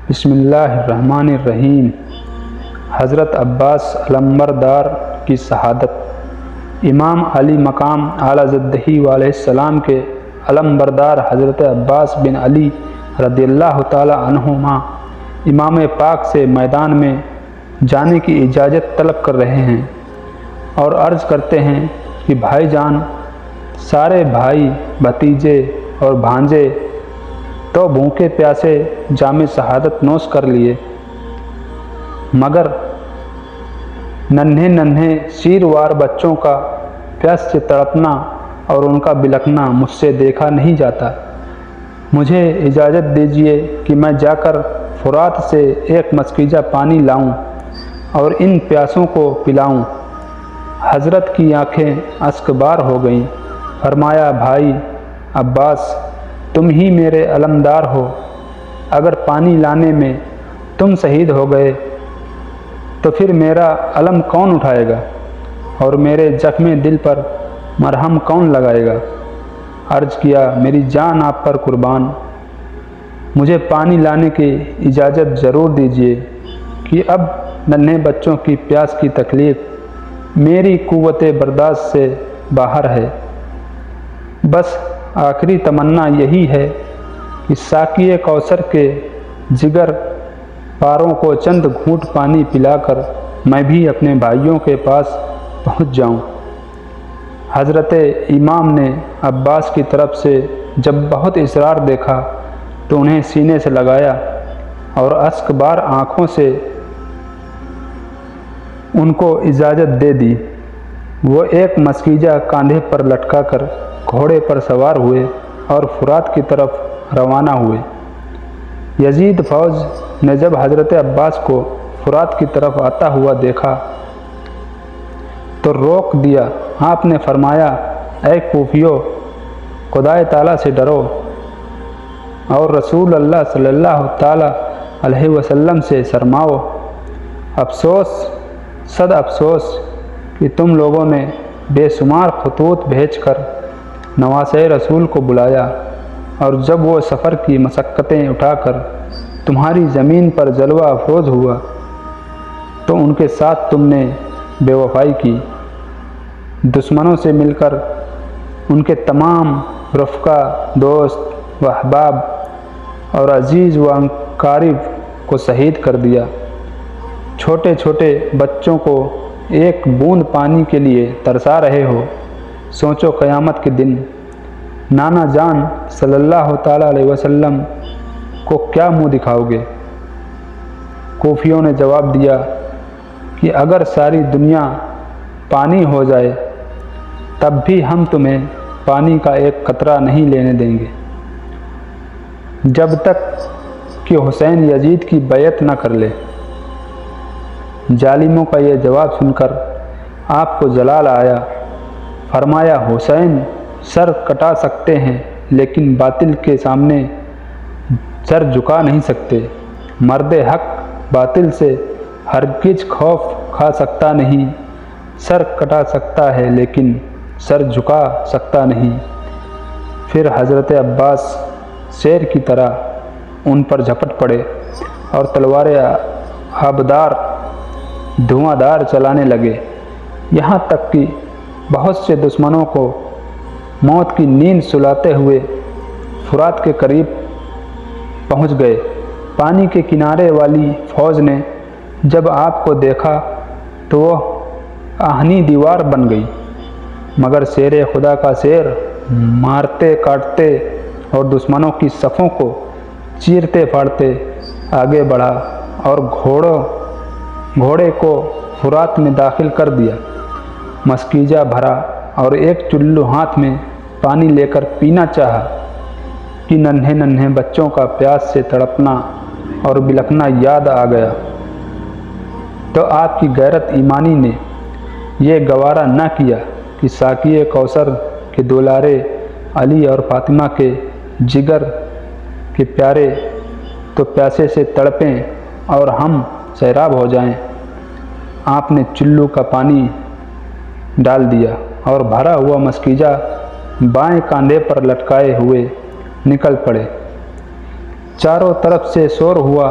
بسم اللہ الرحمن الرحیم۔ حضرت عباس علمبردار کی شہادت۔ امام علی مقام اعلیٰ جدہ علیہ السلام کے علمبردار حضرت عباس بن علی رضی اللہ تعالی عنہما امام پاک سے میدان میں جانے کی اجازت طلب کر رہے ہیں اور عرض کرتے ہیں کہ بھائی جان، سارے بھائی بھتیجے اور بھانجے تو بھوکے پیاسے جام شہادت نوش کر لیے، مگر ننھے ننھے شیروار بچوں کا پیاس سے تڑپنا اور ان کا بلکنا مجھ سے دیکھا نہیں جاتا۔ مجھے اجازت دیجیے کہ میں جا کر فرات سے ایک مسکیجہ پانی لاؤں اور ان پیاسوں کو پلاؤں۔ حضرت کی آنکھیں اشک بار ہو گئیں۔ فرمایا، بھائی عباس، تم ہی میرے علمدار ہو، اگر پانی لانے میں تم شہید ہو گئے تو پھر میرا علم کون اٹھائے گا اور میرے زخم دل پر مرہم کون لگائے گا؟ عرض کیا، میری جان آپ پر قربان، مجھے پانی لانے کی اجازت ضرور دیجیے کہ اب ننھے بچوں کی پیاس کی تکلیف میری قوت برداشت سے باہر ہے۔ بس آخری تمنا یہی ہے کہ ساقی کوثر کے جگر پاروں کو چند گھونٹ پانی پلا کر میں بھی اپنے بھائیوں کے پاس پہنچ جاؤں۔ حضرت امام نے عباس کی طرف سے جب بہت اصرار دیکھا تو انہیں سینے سے لگایا اور اشک بار آنکھوں سے ان کو اجازت دے دی۔ وہ ایک مسکیجہ کاندھے پر لٹکا کر گھوڑے پر سوار ہوئے اور فرات کی طرف روانہ ہوئے۔ یزید فوج نے جب حضرت عباس کو فرات کی طرف آتا ہوا دیکھا تو روک دیا۔ آپ نے فرمایا، اے کوفیو، خدائے تعالیٰ سے ڈرو اور رسول اللہ صلی اللہ تعالیٰ علیہ وسلم سے شرماؤ۔ افسوس، صد افسوس کہ تم لوگوں نے بے شمار خطوط بھیج کر نواسۂ رسول کو بلایا، اور جب وہ سفر کی مشقتیں اٹھا کر تمہاری زمین پر جلوہ افروز ہوا تو ان کے ساتھ تم نے بے وفائی کی۔ دشمنوں سے مل کر ان کے تمام رفقا، دوست و احباب اور عزیز و اقارب کو شہید کر دیا۔ چھوٹے چھوٹے بچوں کو ایک بوند پانی کے لیے ترسا رہے ہو۔ سوچو قیامت کے دن نانا جان صلی اللہ تعالیٰ علیہ وسلم کو کیا منہ دکھاؤ گے؟ کوفیوں نے جواب دیا کہ اگر ساری دنیا پانی ہو جائے تب بھی ہم تمہیں پانی کا ایک قطرہ نہیں لینے دیں گے جب تک کہ حسین یزید کی بیعت نہ کر لے۔ ظالموں کا یہ جواب سن کر آپ کو جلال آیا۔ فرمایا، حسین سر کٹا سکتے ہیں لیکن باطل کے سامنے سر جھکا نہیں سکتے۔ مرد حق باطل سے ہرگز خوف کھا سکتا نہیں، سر کٹا سکتا ہے لیکن سر جھکا سکتا نہیں۔ پھر حضرت عباس شیر کی طرح ان پر جھپٹ پڑے اور تلواریں آبدار دھواں دار چلانے لگے، یہاں تک کہ بہت سے دشمنوں کو موت کی نیند سلاتے ہوئے فرات کے قریب پہنچ گئے۔ پانی کے کنارے والی فوج نے جب آپ کو دیکھا تو وہ آہنی دیوار بن گئی، مگر شیر خدا کا شیر مارتے کاٹتے اور دشمنوں کی صفوں کو چیرتے پھاڑتے آگے بڑھا اور گھوڑے کو فرات میں داخل کر دیا۔ مسکیجہ بھرا اور ایک چلو ہاتھ میں پانی لے کر پینا چاہا کہ ننھے ننھے بچوں کا پیاس سے تڑپنا اور بلکنا یاد آ گیا تو آپ کی غیرت ایمانی نے یہ گوارا نہ کیا کہ ساقی کوثر کے دولارے علی اور فاطمہ کے جگر کے پیارے تو پیاسے سے تڑپیں اور ہم سیراب ہو جائیں۔ آپ نے چلو کا پانی ڈال دیا اور بھرا ہوا مسکیجہ بائیں کاندھے پر لٹکائے ہوئے نکل پڑے۔ چاروں طرف سے شور ہوا